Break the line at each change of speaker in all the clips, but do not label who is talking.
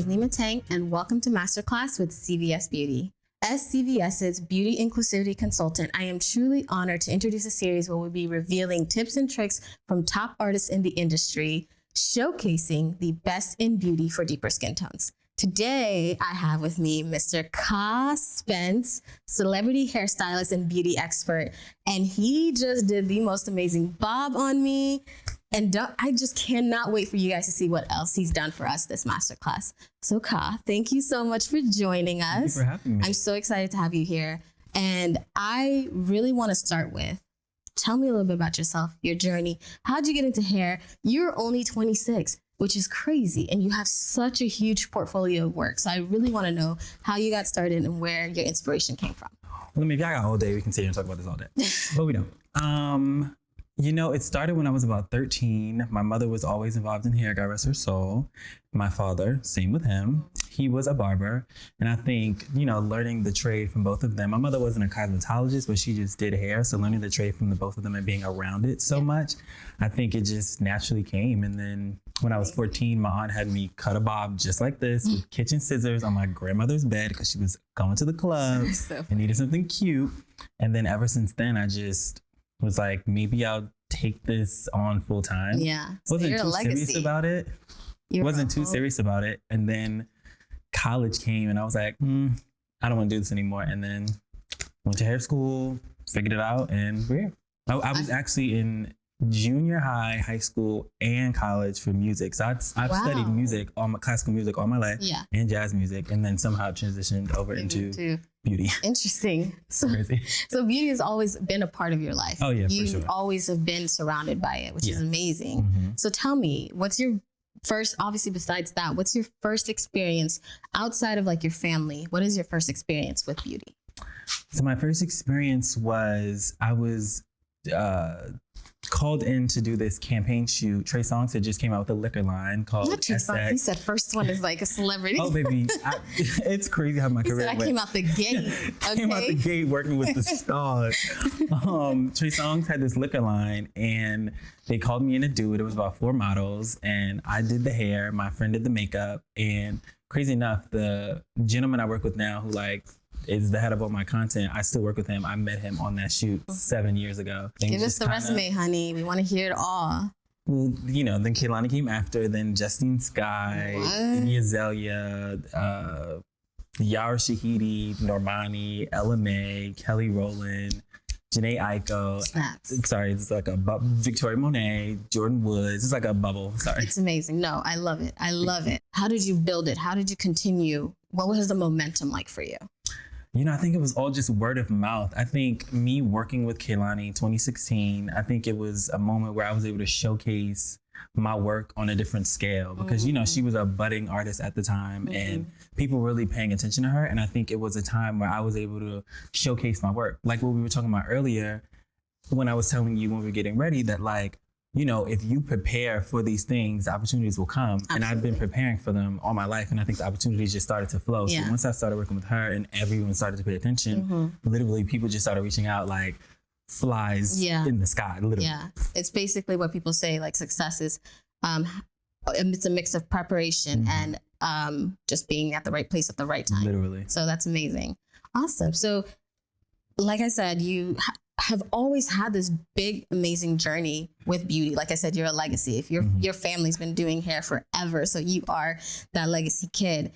is Nyma Tang, and welcome to Masterclass with CVS Beauty. As CVS's Beauty Inclusivity Consultant, I am truly honored to introduce a series where we'll be revealing tips and tricks from top artists in the industry, showcasing the best in beauty for deeper skin tones. Today, I have with me Mr. Kahh Spence, celebrity hairstylist and beauty expert, and he just did the most amazing bob on me. And I just cannot wait for you guys to see what else he's done for us this masterclass. So Kahh, thank you so much for joining us.
Thank you for having me.
I'm so excited to have you here. And I really want to start with, tell me a little bit about yourself, your journey. How'd you get into hair? You're only 26, which is crazy. And you have such a huge portfolio of work. So I really want to know how you got started and where your inspiration came from.
Well, maybe I got all day. We can sit here and talk about this all day, but we don't. You know, it started when I was about 13. My mother was always involved in hair, God rest her soul. My father, same with him. He was a barber. And I think, you know, learning the trade from both of them. My mother wasn't a cosmetologist, but she just did hair. So learning the trade from the both of them and being around it so much, I think it just naturally came. And then when I was 14, my aunt had me cut a bob just like this with kitchen scissors on my grandmother's bed because she was going to the club and needed something cute. And then ever since then, I just was like, maybe I'll take this on full time.
Yeah. So
wasn't too serious about it. Wasn't too serious about it. And then college came and I was like, I don't want to do this anymore. And then went to hair school, figured it out, and we're here. I was actually in junior high school, and college for music. So I've studied music, classical music all my life, and jazz music, and then somehow transitioned over into beauty.
Interesting. So beauty has always been a part of your life.
Oh yeah,
you
for sure.
always have been surrounded by it, which is amazing. So tell me, what's your first, obviously besides that, what's your first experience outside of like your family? What is your first experience with beauty?
So my first experience was I was called in to do this campaign shoot. Trey Songz had just came out with a liquor line called
SX. He said first one is like a celebrity.
Oh baby, it's crazy how my career went.
I came out the gate. Okay.
Came out the gate working with the stars. Trey Songz had this liquor line and they called me in to do it. It was about 4 models and I did the hair. My friend did the makeup, and crazy enough, the gentleman I work with now who is the head of all my content, I still work with him. I met him on that shoot 7 years ago.
Give us the resume, honey. We want to hear it all.
Well, you know, then Kaylani came after, then Justine Skye, Azalea, Yara Shahidi, Normani, Ella May, Kelly Rowland, Janae Aiko. Sorry, it's like a Victoria Monet, Jordan Woods. It's like a bubble. Sorry.
It's amazing. No, I love it. I love it. How did you build it? How did you continue? What was the momentum like for you?
You know, I think it was all just word of mouth. I think me working with Kaylani in 2016, I think it was a moment where I was able to showcase my work on a different scale because, you know, she was a budding artist at the time and people were really paying attention to her. And I think it was a time where I was able to showcase my work. Like what we were talking about earlier, when I was telling you when we were getting ready that you know, if you prepare for these things, opportunities will come. Absolutely. And I've been preparing for them all my life. And I think the opportunities just started to flow. So once I started working with her and everyone started to pay attention, literally people just started reaching out like flies in the sky, literally.
Yeah, it's basically what people say, like success is, it's a mix of preparation and just being at the right place at the right time.
Literally.
So that's amazing. Awesome. So like I said, you have always had this big, amazing journey with beauty. Like I said, you're a legacy. If your family's been doing hair forever, so you are that legacy kid.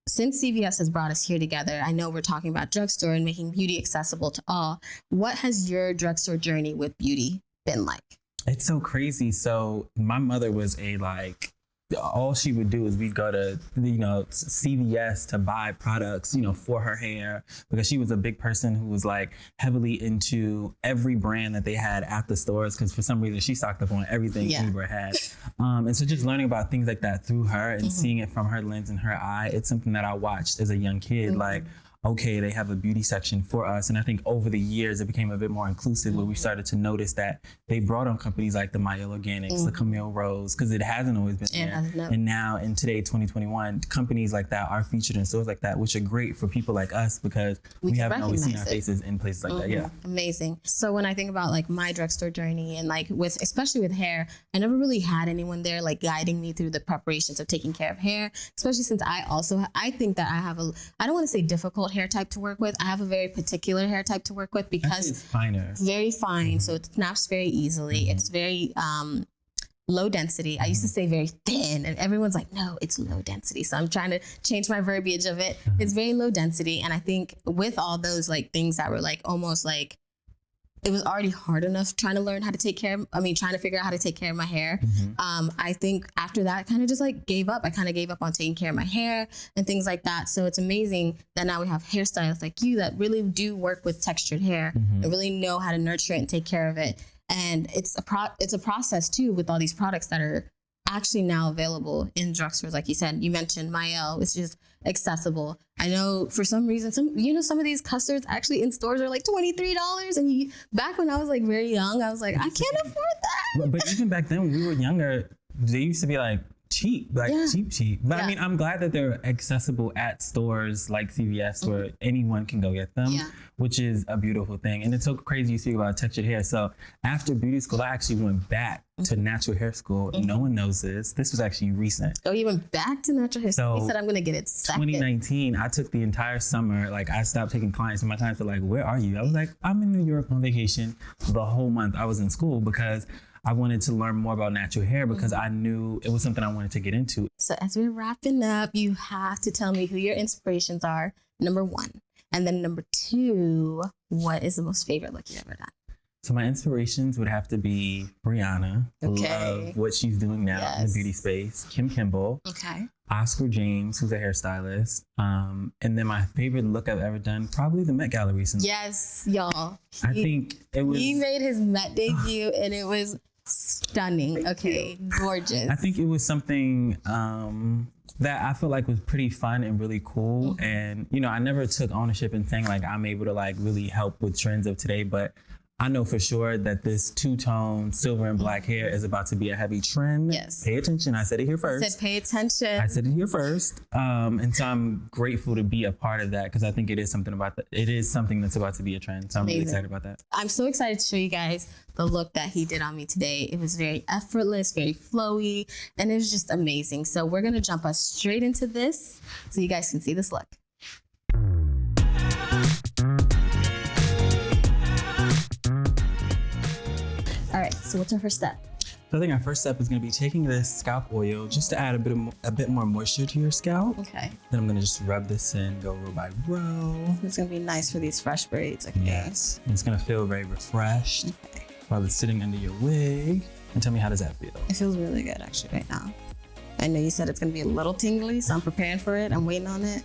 Since CVS has brought us here together, I know we're talking about Drugstore and making beauty accessible to all. What has your drugstore journey with beauty been like?
It's so crazy. So my mother was all she would do is we'd go to, you know, CVS to buy products, you know, for her hair, because she was a big person who was like heavily into every brand that they had at the stores. Cause for some reason she stocked up on everything Uber had. And so just learning about things like that through her and seeing it from her lens and her eye, it's something that I watched as a young kid. Like okay, they have a beauty section for us. And I think over the years, it became a bit more inclusive where we started to notice that they brought on companies like the Mielle Organics, the Camille Rose, because it hasn't always been there. And now in today, 2021, companies like that are featured in stores like that, which are great for people like us because we haven't always seen our faces in places like that. Yeah.
Amazing. So when I think about like my drugstore journey and like especially with hair, I never really had anyone there like guiding me through the preparations of taking care of hair, especially since I think that I have I don't want to say difficult hair type to work with. I have a very particular hair type to work with because
it's finer.
Very fine. So it snaps very easily. It's very low density. I used to say very thin and everyone's like, no, it's low density. So I'm trying to change my verbiage of it. It's very low density. And I think with all those like things that were like almost like, it was already hard enough trying to learn how to trying to figure out how to take care of my hair. I think after that, I kind of just like gave up. I kind of gave up on taking care of my hair and things like that. So it's amazing that now we have hairstylists like you that really do work with textured hair and really know how to nurture it and take care of it. And it's a process too with all these products that are actually now available in drugstores. Like you said, you mentioned Mielle, which is accessible. I know for some reason, some of these custards actually in stores are like $23. And back when I was like very young, I was like, I can't afford that.
But even back then when we were younger, they used to be like cheap. But I mean, I'm glad that they're accessible at stores like CVS where anyone can go get them, which is a beautiful thing. And it's so crazy you speak about textured hair. So after beauty school, I actually went back to natural hair school. No one knows this. This was actually recent.
Oh, you went back to natural hair school? You said I'm going to get it second.
2019, I took the entire summer. Like I stopped taking clients and my clients were like, where are you? I was like, I'm in New York on vacation. The whole month I was in school because I wanted to learn more about natural hair because I knew it was something I wanted to get into. So
as we're wrapping up, you have to tell me who your inspirations are, number one. And then number two, what is the most favorite look you've ever done?
So my inspirations would have to be Rihanna. Love what she's doing now in the beauty space. Kim Kimble. Oscar James, who's a hairstylist. And then my favorite look I've ever done, probably the Met Gala recently.
Yes, y'all.
I think it was...
He made his Met debut and it was stunning. Okay, gorgeous.
I think it was something that I felt like was pretty fun and really cool. And, I never took ownership in saying like I'm able to like really help with trends of today, but I know for sure that this two-tone silver and black hair is about to be a heavy trend.
Yes.
Pay attention. I said it here first.
I said pay attention.
I said it here first. And so I'm grateful to be a part of that because I think it is something that's about to be a trend. So I'm really excited about that.
I'm so excited to show you guys the look that he did on me today. It was very effortless, very flowy, and it was just amazing. So we're going to jump us straight into this so you guys can see this look. All right, so what's our first step?
So I think our first step is going to be taking this scalp oil just to add a bit more moisture to your scalp.
Okay.
Then I'm going to just rub this in, go row by row.
It's going to be nice for these fresh braids. Okay.
Yes. And it's going to feel very refreshed while it's sitting under your wig. And tell me, how does that feel? It
feels really good actually right now. I know you said it's going to be a little tingly, so I'm preparing for it. I'm waiting on it.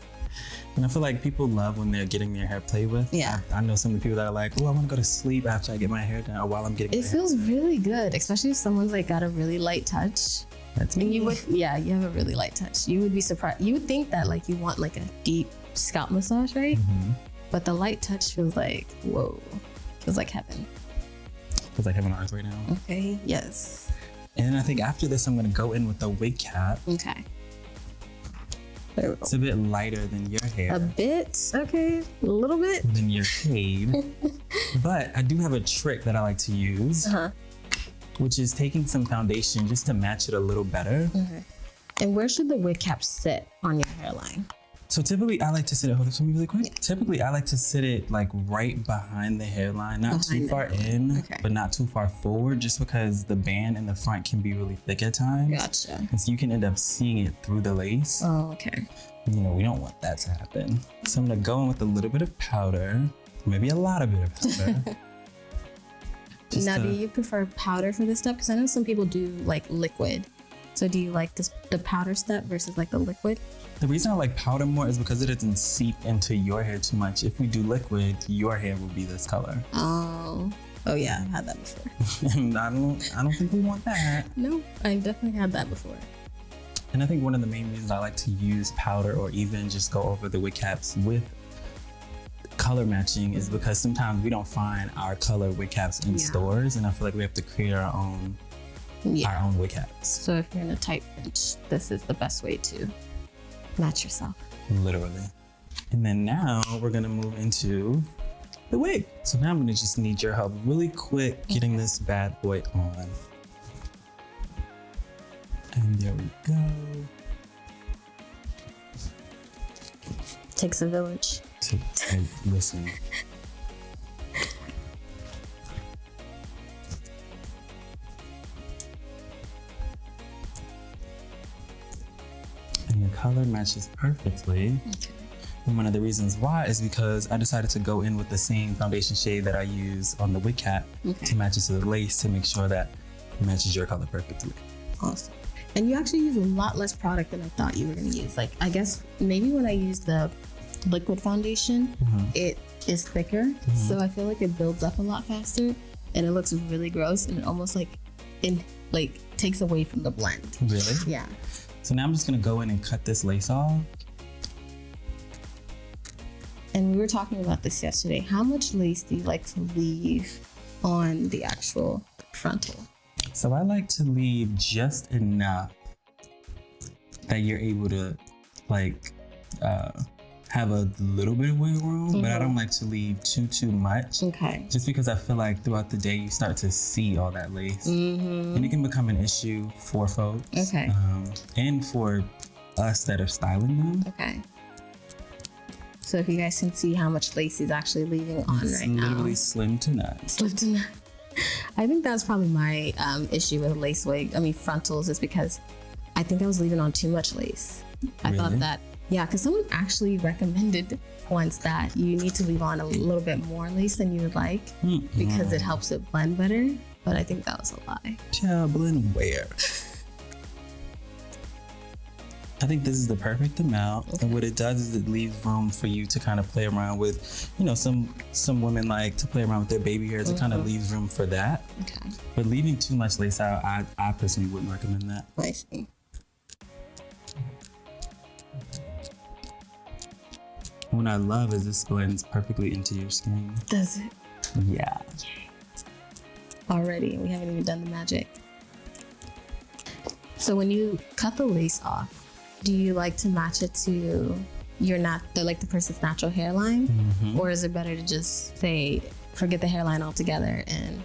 And I feel like people love when they're getting their hair played with.
Yeah.
I know some of the people that are like, oh, I want to go to sleep after I get my hair done or while I'm getting my hair.
It feels really good, especially if someone's like got a really light touch.
That's me.
And you have a really light touch. You would be surprised. You would think that like you want like a deep scalp massage, right? But the light touch feels like, whoa, feels like heaven.
Feels like heaven on earth right now.
Okay, yes.
And then I think after this, I'm going to go in with the wig cap.
Okay.
It's a bit lighter than your hair.
A bit, okay, a little bit.
Than your shade. But I do have a trick that I like to use, which is taking some foundation just to match it a little better.
And where should the wig cap sit on your hairline?
So typically I like to sit it, hold this for me really quick. Yeah. Typically I like to sit it like right behind the hairline, not too far in, but not too far forward, just because the band in the front can be really thick at times.
Gotcha.
And so you can end up seeing it through the lace.
Oh, okay.
We don't want that to happen. So I'm gonna go in with a little bit of powder, maybe a lot of bit of powder.
Now, do you prefer powder for this step? Because I know some people do like liquid. So do you like the powder step versus like the liquid?
The reason I like powder more is because it doesn't seep into your hair too much. If we do liquid, your hair will be this color.
Oh yeah, I've had that before.
And I don't think we want that.
No, I definitely had that before.
And I think one of the main reasons I like to use powder or even just go over the wig caps with color matching is because sometimes we don't find our color wig caps in stores, and I feel like we have to create our own wig caps.
So if you're in a tight pinch, this is the best way to match yourself.
Literally. And then now we're gonna move into the wig. So now I'm gonna just need your help really quick getting this bad boy on. And there we go.
Takes a village.
Listen. And the color matches perfectly.
Okay.
And one of the reasons why is because I decided to go in with the same foundation shade that I use on the wig cap to match it to the lace to make sure that it matches your color perfectly.
Awesome. And you actually use a lot less product than I thought you were going to use. Like, I guess maybe when I use the liquid foundation, it is thicker. So I feel like it builds up a lot faster and it looks really gross and it almost takes away from the blend.
Really?
Yeah.
So now I'm just going to go in and cut this lace off.
And we were talking about this yesterday. How much lace do you like to leave on the actual frontal?
So I like to leave just enough that you're able to have a little bit of wiggle room, but I don't like to leave too much.
Okay.
Just because I feel like throughout the day you start to see all that lace, and it can become an issue for folks.
Okay.
And for us that are styling them.
Okay. So if you guys can see how much lace he's actually leaving on right now.
Literally slim to none.
Slim to none. I think that's probably my issue with a lace wig. I mean, frontals is because I think I was leaving on too much lace. I thought that, because someone actually recommended once that you need to leave on a little bit more lace than you would like because it helps it blend better. But I think that was a lie.
Child, blend where? I think this is the perfect amount. Okay. And what it does is it leaves room for you to kind of play around with, some women like to play around with their baby hairs. It kind of leaves room for that.
Okay.
But leaving too much lace out, I personally wouldn't recommend that.
I see.
What I love is this blends perfectly into your skin.
Does it?
Yeah.
Already, we haven't even done the magic. So when you cut the lace off, do you like to match it to the person's natural hairline? Or is it better to just say, forget the hairline altogether and,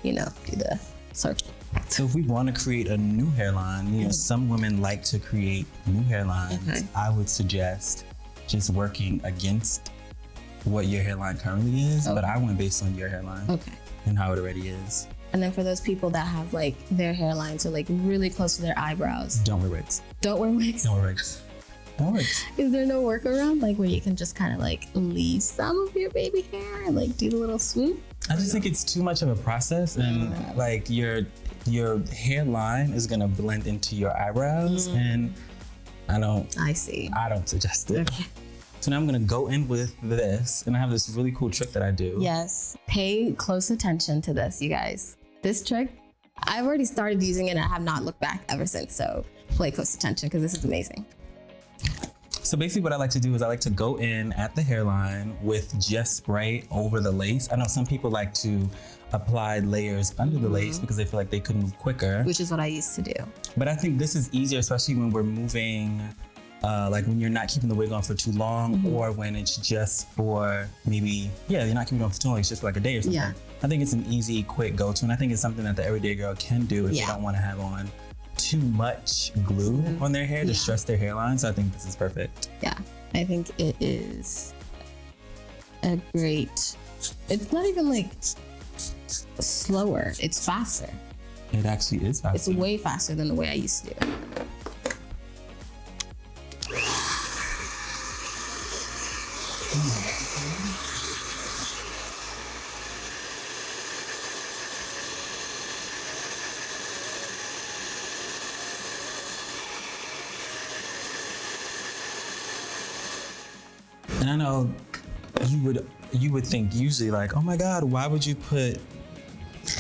do the circle?
So if we want to create a new hairline, some women like to create new hairlines. Okay. I would suggest just working against what your hairline currently is, but I went based on your hairline and how it already is.
And then for those people that have their hairlines are really close to their eyebrows.
Don't wear wigs.
Don't wear wigs?
Don't wear wigs. Don't wear wigs.
Is there no workaround where you can just kind of leave some of your baby hair and do the little swoop?
I just think it's too much of a process and your hairline is gonna blend into your eyebrows and I don't suggest it. Okay. So now I'm gonna go in with this and I have this really cool trick that I do.
Yes, pay close attention to this, you guys. This trick, I've already started using it and I have not looked back ever since. So pay close attention because this is amazing.
So basically what I like to do is I like to go in at the hairline with just spray over the lace. I know some people like to apply layers under the lace because they feel like they could move quicker.
Which is what I used to do.
But I think this is easier, especially when we're moving, when you're not keeping the wig on for too long or when it's just for maybe, you're not keeping it on for too long, it's just for a day or something. Yeah. I think it's an easy, quick go-to and I think it's something that the everyday girl can do if they don't want to have on too much glue on their hair to stress their hairline. So I think this is perfect. Yeah,
I think it is a great, it's not even slower, it's faster.
It actually is faster.
It's way faster than the way I used to do it.
And I know you would think usually oh my God, why would you put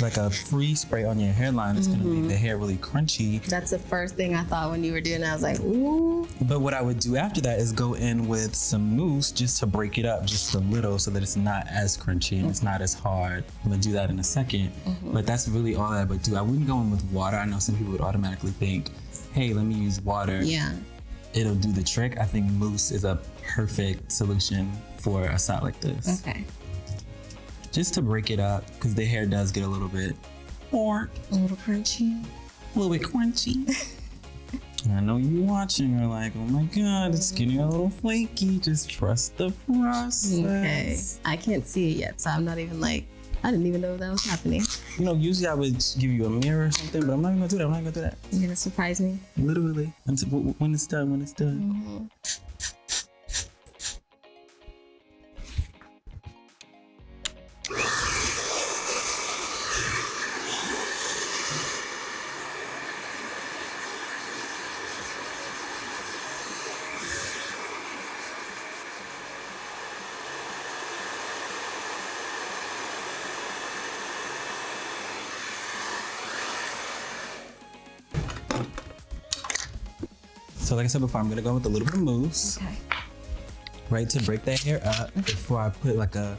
like a free spray on your hairline. It's gonna leave the hair really crunchy.
That's the first thing I thought when you were doing it. I was like, ooh.
But what I would do after that is go in with some mousse just to break it up just a little so that it's not as crunchy and it's not as hard. I'm gonna do that in a second. But that's really all I would do. I wouldn't go in with water. I know some people would automatically think, hey, let me use water.
Yeah.
It'll do the trick. I think mousse is a perfect solution for a style like this.
Okay.
Just to break it up, because the hair does get a little bit more,
A little crunchy.
a little bit crunchy. I know you watching are like, oh my God, it's getting a little flaky. Just trust the process.
Okay. I can't see it yet, so I'm not even like, I didn't even know that was happening.
You know, usually I would give you a mirror or something, but I'm not gonna do that. I'm not gonna do that.
You're gonna surprise me?
Literally. Until when it's done, when it's done. So like I said before, I'm gonna go with a little bit of mousse,
Okay.
right, to break that hair up before I put like a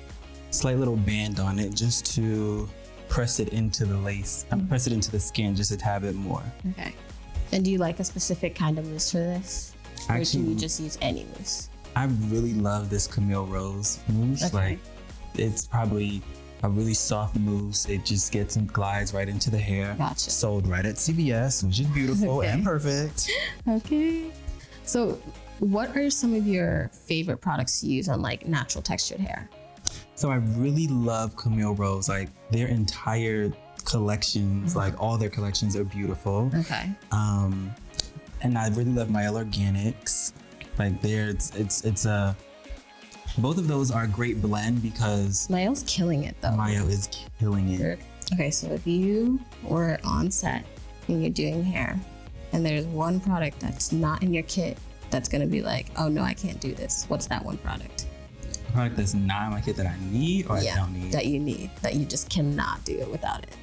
slight little band on it just to press it into the lace. Press it into the skin just a tad bit more.
Okay. And do you like a specific kind of mousse for this? Or do
Actually,
you just use any mousse?
I really love this Camille Rose mousse.
Okay.
Like, it's probably a really soft mousse. It just gets and glides right into the hair.
Gotcha.
Sold right at CVS, which is beautiful
Okay.
and perfect.
Okay. So what are some of your favorite products to use on like natural textured hair?
So I really love Camille Rose. Like, their entire collections, like all their collections are beautiful.
Okay.
And I really love Mielle Organics. Like, it's a, both of those are a great blend because
Mielle's killing it though.
Mielle is killing it.
Okay, so if you were on set and you're doing hair and there's one product that's not in your kit that's gonna be like, oh no, I can't do this. What's that one product?
A product that's not in my kit that I need or I don't need.
That you need, that you just cannot do it without it.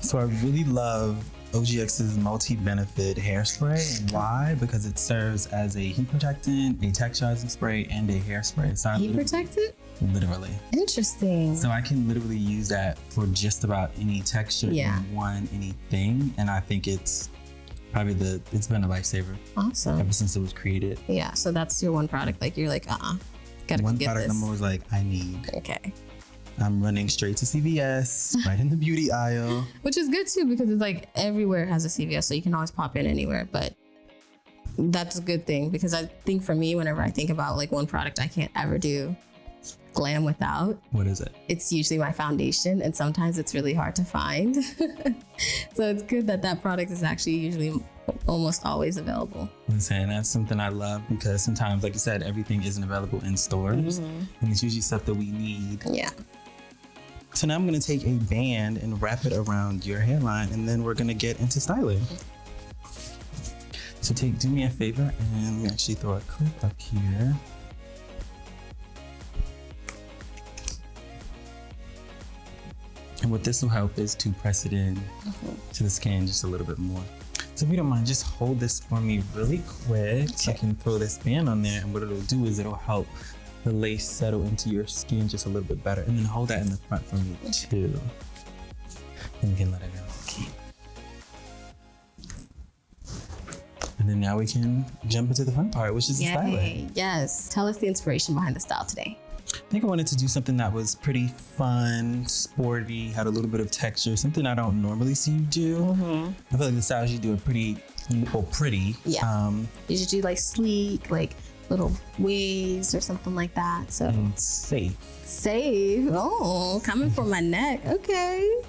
So I really love OGX's multi-benefit hairspray. And why? Because it serves as a heat protectant, a texturizing spray, and a hairspray. So
Heat protected?
Literally.
Interesting.
So I can literally use that for just about any texture, anything. And I think it's probably it's been a lifesaver
Awesome.
ever since it was created.
Yeah, so that's your one product. Like you're like, gotta
One
get
product
this.
I'm always like, I need.
Okay.
I'm running straight to CVS, right in the beauty aisle.
Which is good too, because it's like everywhere has a CVS, so you can always pop in anywhere. But that's a good thing, because I think for me, whenever I think about like one product I can't ever do glam without,
What is it?
it's usually my foundation, and sometimes it's really hard to find. So it's good that that product is actually usually almost always available.
I'm saying that's something I love, because sometimes, like you said, everything isn't available in stores, and it's usually stuff that we need.
Yeah.
So now I'm gonna take a band and wrap it around your hairline, and then we're gonna get into styling. So do me a favor and let me actually throw a clip up here. And what this will help is to press it in to the skin just a little bit more. So if you don't mind, just hold this for me really quick so I can throw this band on there, and what it'll do is it'll help the lace settle into your skin just a little bit better. And then hold that in the front for me too. And you can let it go. And then now we can jump into the fun part, which is the styling.
Yes. Tell us the inspiration behind the style today.
I think I wanted to do something that was pretty fun, sporty, had a little bit of texture, something I don't normally see you do. I feel like the styles you do are pretty.
Yeah. You should do like sleek, like little waves or something like that. So
And safe.
safe. Oh, coming for my neck. Okay.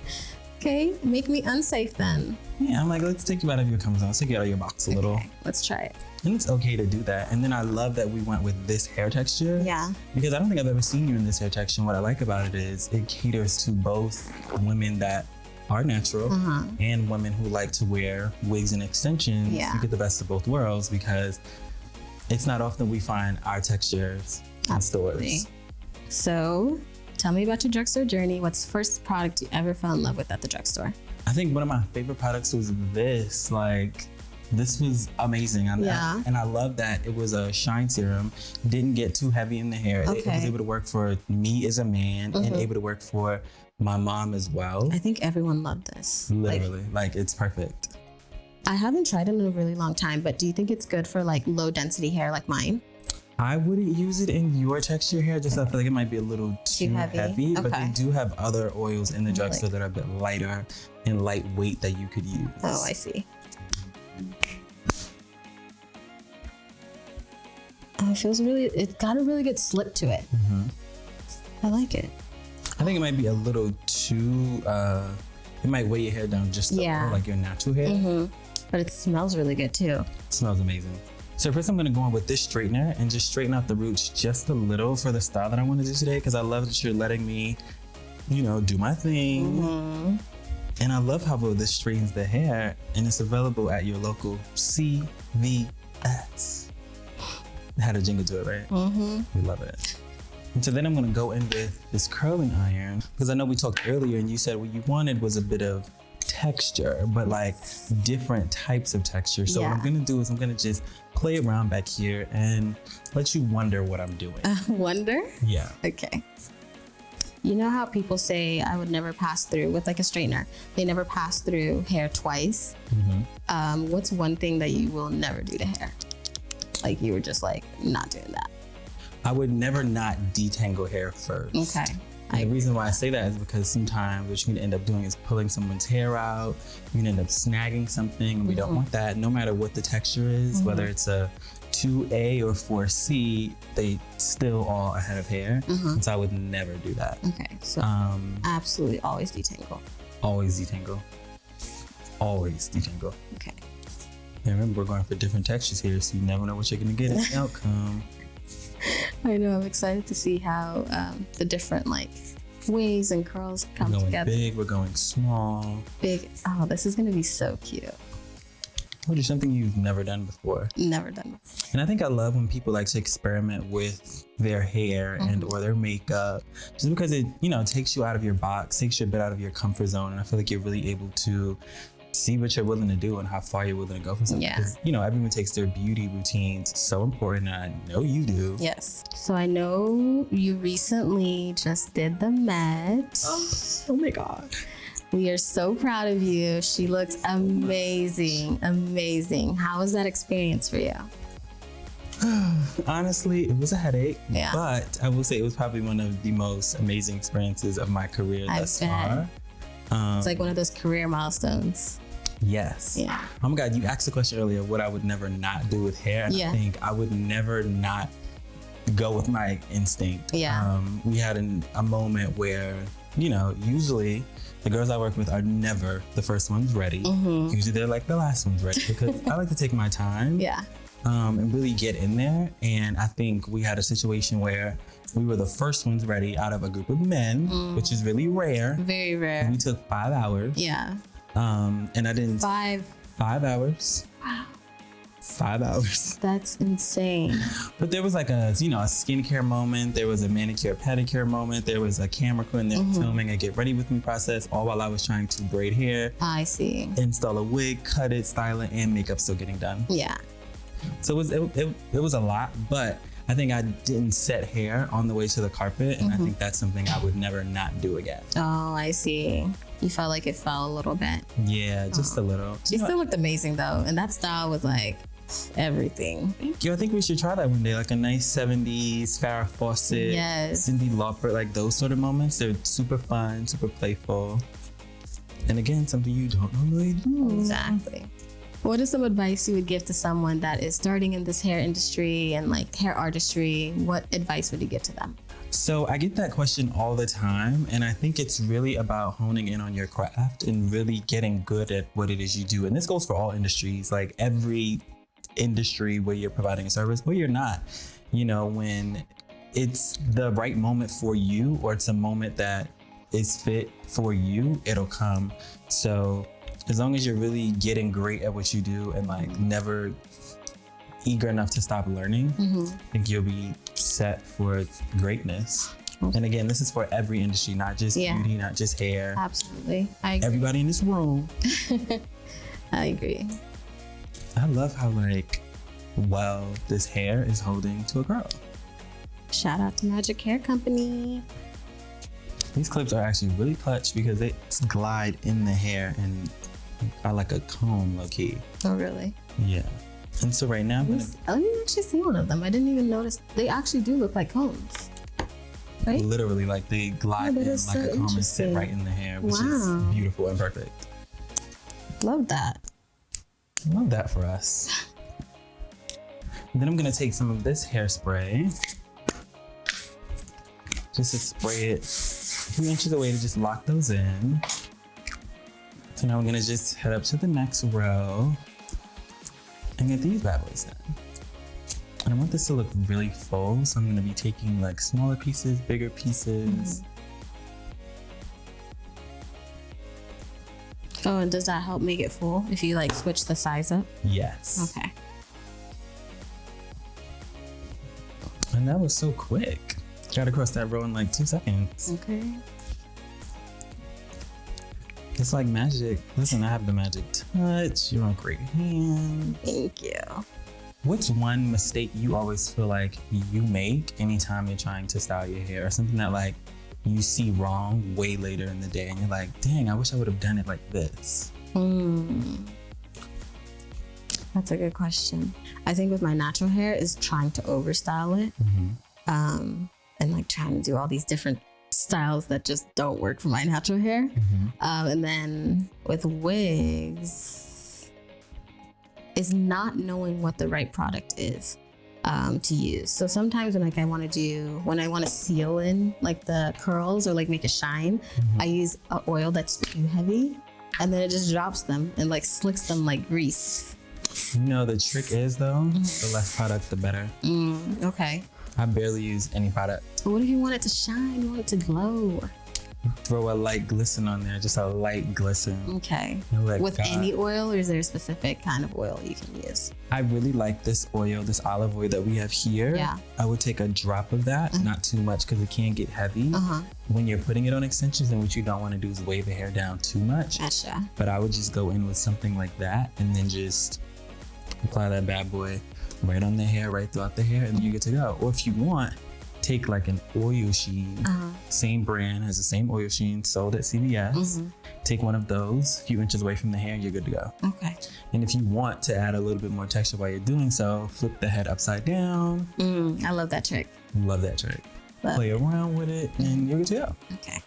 Okay. Make me unsafe then.
Yeah, I'm like, let's take you out of your comfort zone. Let's take you out of your box a little.
Okay, let's try it.
And it's okay to do that. And then I love that we went with this hair texture.
Yeah.
Because I don't think I've ever seen you in this hair texture. And what I like about it is it caters to both women that are natural and women who like to wear wigs and extensions.
Yeah.
You get the best of both worlds, because it's not often we find our textures in stores.
So Tell me about your drugstore journey. What's the first product you ever fell in love with at the drugstore?
I think one of my favorite products was this. Like, this was amazing. And I love that it was a shine serum. Didn't get too heavy in the hair. It was able to work for me as a man and able to work for my mom as well.
I think everyone loved this.
Literally, like it's perfect.
I haven't tried it in a really long time, but do you think it's good for like low density hair like mine?
I wouldn't use it in your texture hair, just I feel like it might be a little too heavy. But they do have other oils in the drugstore that are a bit lighter and lightweight that you could use.
Oh, I see. Oh, it feels really, it's got a really good slip to it. I like it.
I think it might be a little too, it might weigh your hair down just a little, like your natural hair.
But it smells really good too.
It smells amazing. So first I'm gonna go in with this straightener and just straighten out the roots just a little for the style that I wanna do today, because I love that you're letting me, do my thing. And I love how well this straightens the hair, and it's available at your local CVS. It had a jingle to it, right? We love it. And so then I'm gonna go in with this curling iron, because I know we talked earlier and you said what you wanted was a bit of texture, but like different types of texture. So what I'm gonna do is I'm gonna just play around back here and let you wonder what I'm doing.
Wonder?
Yeah.
Okay. You know how people say I would never pass through with like a straightener? They never pass through hair twice. What's one thing that you will never do to hair? Like you were just like not doing that.
I would never not detangle hair first.
Okay.
And the reason why I say that is because sometimes what you can end up doing is pulling someone's hair out. You can end up snagging something, and we don't want that. No matter what the texture is, whether it's a 2A or 4C, they still all ahead of hair. And so I would never do that.
Okay, so absolutely always detangle.
Always detangle. Always detangle.
Okay.
And remember, we're going for different textures here, so you never know what you're gonna get in the outcome.
I know, I'm excited to see how the different like waves and curls come together.
We're going big, we're going small.
Big, oh, this is gonna be so cute.
What is something you've never done before?
Never done before.
And I think I love when people like to experiment with their hair and or their makeup, just because it, takes you out of your box, takes you a bit out of your comfort zone. And I feel like you're really able to see what you're willing to do and how far you're willing to go for something.
Yeah.
Because, everyone takes their beauty routines so important, and I know you do.
Yes. So I know you recently just did the Met.
Oh my God.
We are so proud of you. She looks amazing, amazing. How was that experience for you?
Honestly, it was a headache,
Yeah.
but I will say it was probably one of the most amazing experiences of my career thus far.
It's like one of those career milestones.
Yes.
Yeah.
Oh my God, you asked the question earlier, what I would never not do with hair. And I think I would never not go with my instinct.
Yeah.
We had a moment where, usually the girls I work with are never the first ones ready. Usually they're like the last ones ready, because I like to take my time.
Yeah.
And really get in there. And I think we had a situation where we were the first ones ready out of a group of men, which is really rare.
Very rare.
And we took 5 hours.
Yeah.
And I didn't.
5
hours.
Wow.
5 hours.
That's insane.
But there was like a skincare moment. There was a manicure, pedicure moment. There was a camera crew in there filming a get ready with me process, all while I was trying to braid hair.
I see.
Install a wig, cut it, style it, and makeup still getting done.
Yeah.
So it was a lot, but I think I didn't set hair on the way to the carpet, and I think that's something I would never not do again.
Oh, I see. You felt like it fell a little bit.
Yeah, just a little.
She still looked amazing though, and that style was like everything.
Thank you. I think we should try that one day, like a nice 70s Farrah Fawcett,
Yes.
Cyndi Lauper, like those sort of moments. They're super fun, super playful, and again, something you don't normally do.
Exactly. What is some advice you would give to someone that is starting in this hair industry and like hair artistry? What advice would you give to them?
So I get that question all the time, and I think it's really about honing in on your craft and really getting good at what it is you do. And this goes for all industries, like every industry where you're providing a service, where you're not, when it's the right moment for you, or it's a moment that is fit for you, it'll come. So as long as you're really getting great at what you do and like never eager enough to stop learning, I think you'll be set for greatness. And again, this is for every industry, not just beauty, not just hair.
Absolutely. I agree.
Everybody in this room.
I agree.
I love how well this hair is holding to a curl.
Shout out to Magic Hair Company.
These clips are actually really clutch because they glide in the hair and are like a comb, low key.
Oh, really?
Yeah. And so right now,
let me actually see one of them. I didn't even notice. They actually do look like combs. Right?
Literally, like they glide in like a comb and sit right in the hair, which is beautiful and perfect.
Love that.
Love that for us. And then I'm gonna take some of this hairspray, just to spray it a few inches away to just lock those in. So now we're gonna just head up to the next row and get these bad boys done. And I want this to look really full, so I'm gonna be taking like smaller pieces, bigger pieces.
Oh, and does that help make it full if you like switch the size up?
Yes.
Okay.
And that was so quick. Got across that row in like 2 seconds.
Okay.
It's like magic. Listen, I have the magic touch. You're on great hands.
Thank you.
What's one mistake you always feel like you make anytime you're trying to style your hair, or something that like you see wrong way later in the day and you're like, dang, I wish I would have done it like this?
That's a good question. I think with my natural hair is trying to overstyle it. And like trying to do all these different styles that just don't work for my natural hair. And then with wigs, is not knowing what the right product is to use. So sometimes when I want to seal in like the curls or like make it shine, I use an oil that's too heavy, and then it just drops them and like slicks them like grease.
You know, the trick is though, the less product, the better.
Okay.
I barely use any product.
But what if you want it to shine? You want it to glow?
Throw a light glisten on there, just a light glisten.
Okay. With any oil, or is there a specific kind of oil you can use?
I really like this oil, this olive oil that we have here.
Yeah.
I would take a drop of that, not too much because it can get heavy. When you're putting it on extensions, and what you don't want to do is weigh the hair down too much.
Gotcha.
But I would just go in with something like that and then just apply that bad boy right on the hair, right throughout the hair, and then you're good to go. Or if you want, take like an oil sheen, same brand, has the same oil sheen, sold at CVS. Take one of those, a few inches away from the hair, you're good to go.
Okay.
And if you want to add a little bit more texture while you're doing so, flip the head upside down.
I love that trick.
Love that trick. Play around with it, and you're good to go.
Okay.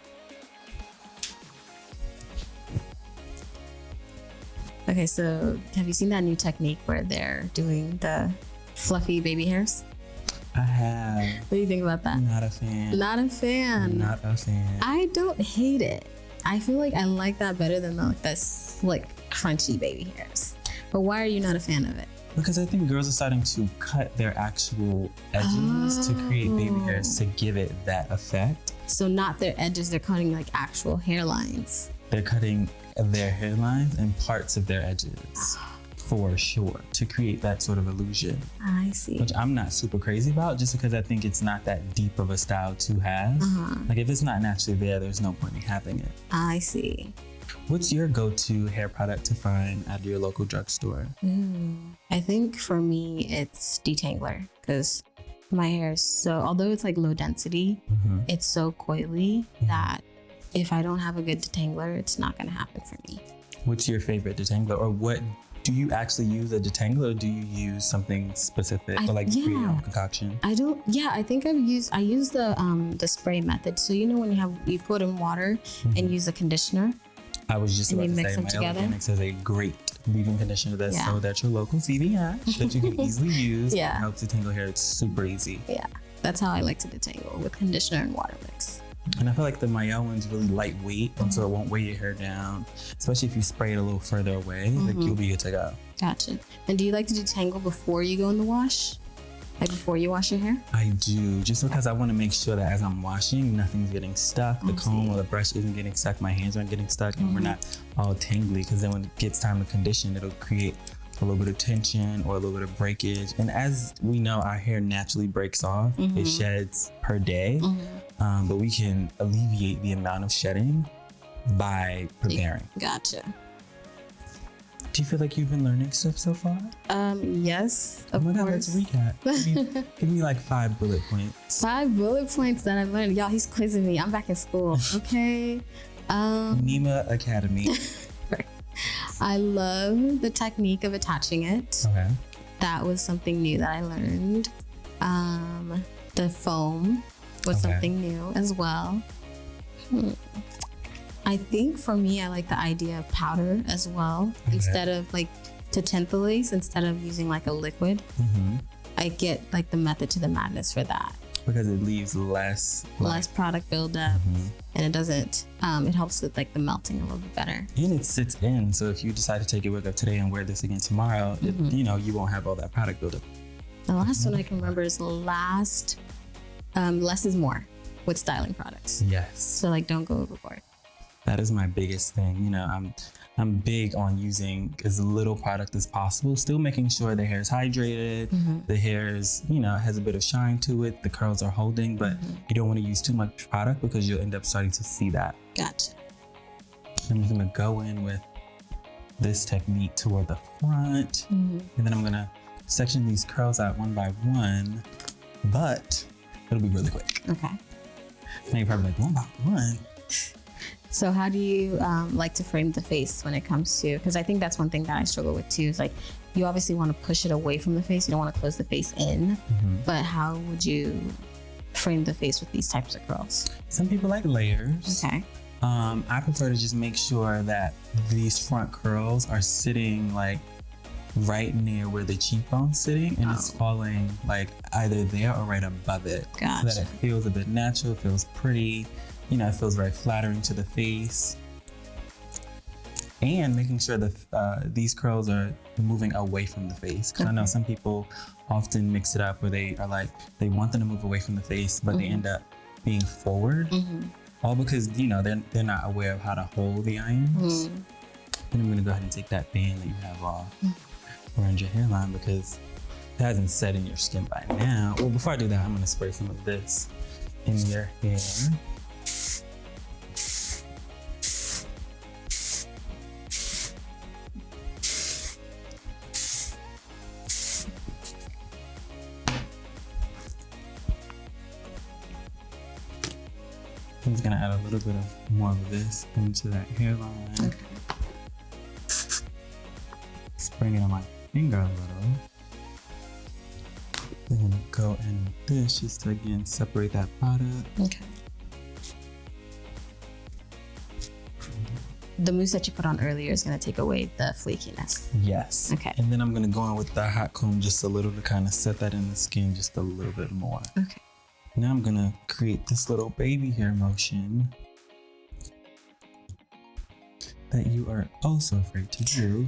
Okay, so have you seen that new technique where they're doing the fluffy baby hairs?
I have.
What do you think about that?
Not a fan.
Not a fan.
Not a fan.
I don't hate it. I feel like I like that better than the slick, crunchy baby hairs. But why are you not a fan of it?
Because I think girls are starting to cut their actual edges to create baby hairs to give it that effect.
So not their edges, they're cutting like actual hairlines.
They're cutting their hairlines and parts of their edges. For sure, to create that sort of illusion.
I see.
Which I'm not super crazy about, just because I think it's not that deep of a style to have. Like if it's not naturally there, there's no point in having it.
I see.
What's your go-to hair product to find at your local drugstore?
I think for me, it's Detangler, because my hair is so, although it's like low density, it's so coily that if I don't have a good detangler, it's not going to happen for me.
What's your favorite detangler, or what? Do you actually use a detangler, or do you use something specific, or like create your own concoction?
I don't. Yeah, I think I use the spray method. So you know when you put in water and use a conditioner.
I was just about to say, my
together.
Organics is a great leave-in conditioner that's sold at your local CVS that you can easily use. It helps detangle hair. It's super easy.
Yeah, that's how I like to detangle, with conditioner and water mix.
And I feel like the Mayo one's really lightweight, and so it won't weigh your hair down, especially if you spray it a little further away. Like you'll be good to go.
Gotcha. And do you like to detangle before you go in the wash? Like before you wash your hair?
I do, just because I want to make sure that as I'm washing, nothing's getting stuck. The comb or the brush isn't getting stuck. My hands aren't getting stuck, and we're not all tangly. Because then when it gets time to condition, it'll create a little bit of tension or a little bit of breakage. And as we know, our hair naturally breaks off. It sheds per day, but we can alleviate the amount of shedding by preparing.
Gotcha.
Do you feel like you've been learning stuff so far?
Yes, of
God,
course.
let's recap. Give me like 5 bullet points.
5 bullet points that I've learned. Y'all, he's quizzing me. I'm back in school. Okay.
Nyma Academy.
I love the technique of attaching it.
Okay.
That was something new that I learned. The foam was something new as well. I think for me, I like the idea of powder as well. Instead of like to tint the lace, instead of using like a liquid, I get like the method to the madness for that.
Because it leaves less
product buildup, and it doesn't. It helps with like the melting a little bit better.
And it sits in, so if you decide to take your wig up today and wear this again tomorrow, you won't have all that product buildup.
The last one I can remember is less is more with styling products.
Yes.
So like, don't go overboard.
That is my biggest thing. I'm big on using as little product as possible, still making sure the hair is hydrated, the hair is, has a bit of shine to it, the curls are holding, but you don't want to use too much product because you'll end up starting to see that.
Gotcha.
I'm just gonna go in with this technique toward the front, and then I'm gonna section these curls out one by one, but it'll be really quick.
Okay.
Now you're probably like, one by one?
So how do you like to frame the face when it comes to, because I think that's one thing that I struggle with too, is like, you obviously want to push it away from the face. You don't want to close the face in, but how would you frame the face with these types of curls?
Some people like layers.
Okay.
I prefer to just make sure that these front curls are sitting like right near where the cheekbone's sitting, and it's falling like either there or right above it.
Gotcha.
So that it feels a bit natural, feels pretty. It feels very flattering to the face. And making sure that these curls are moving away from the face. Because I know some people often mix it up where they are like, they want them to move away from the face, but they end up being forward. All because, they're not aware of how to hold the irons. And I'm gonna go ahead and take that band that you have off around your hairline because it hasn't set in your skin by now. Well, before I do that, I'm gonna spray some of this in your hair. I'm just gonna add a little bit of more of this into that hairline.
Okay.
Spraying it on my finger a little. Then I'm gonna go in with this just to again separate that product.
Okay. The mousse that you put on earlier is going to take away the flakiness.
Yes.
Okay.
And then I'm gonna go in with the hot comb just a little to kind of set that in the skin just a little bit more.
Okay.
Now I'm gonna create this little baby hair motion that you are also afraid to do.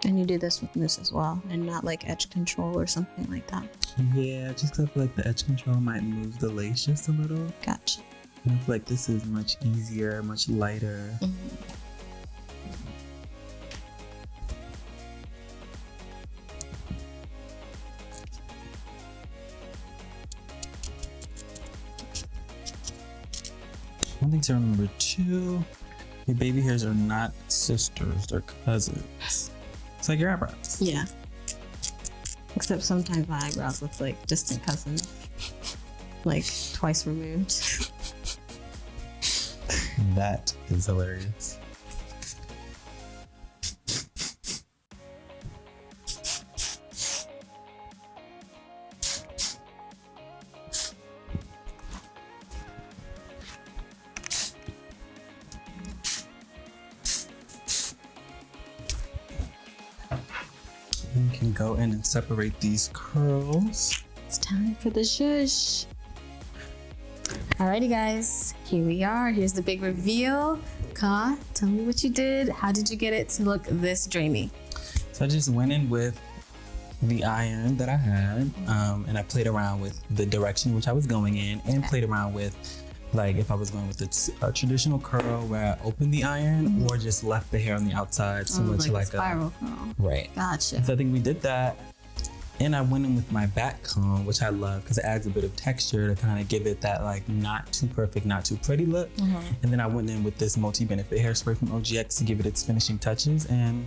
And you do this with mousse as well, and not like edge control or something like that.
Yeah, just 'cause I feel like the edge control might move the lace just a little.
Gotcha.
And I feel like this is much easier, much lighter. One thing to remember too, your baby hairs are not sisters, they're cousins. It's like your eyebrows.
Yeah. Except sometimes my eyebrows look like distant cousins, like twice removed.
That is hilarious. We can go in and separate these curls.
It's time for the shush. Alrighty guys, here we are. Here's the big reveal. Kahh, tell me what you did. How did you get it to look this dreamy?
So I just went in with the iron that I had, and I played around with the direction which I was going in, and played around with like if I was going with a traditional curl where I opened the iron or just left the hair on the outside, similar to like a
spiral curl.
Right.
Gotcha.
So I think we did that. And I went in with my back comb, which I love because it adds a bit of texture to kind of give it that like not too perfect, not too pretty look. And then I went in with this multi-benefit hairspray from OGX to give it its finishing touches, and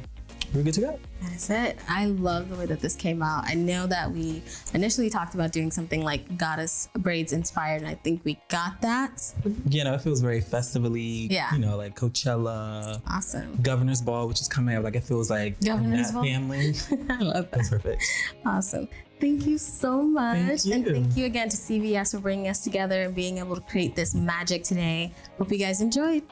we're good to go.
That is it. I love the way that this came out. I know that we initially talked about doing something like goddess braids inspired, and I think we got that.
You know, it feels very festively, you know, like Coachella.
Awesome.
Governor's Ball, which is coming up. Like it feels like
Governor's Ball
family.
I love that.
That's perfect.
Awesome. Thank you so much.
Thank you.
And thank you again to CVS for bringing us together and being able to create this magic today. Hope you guys enjoyed.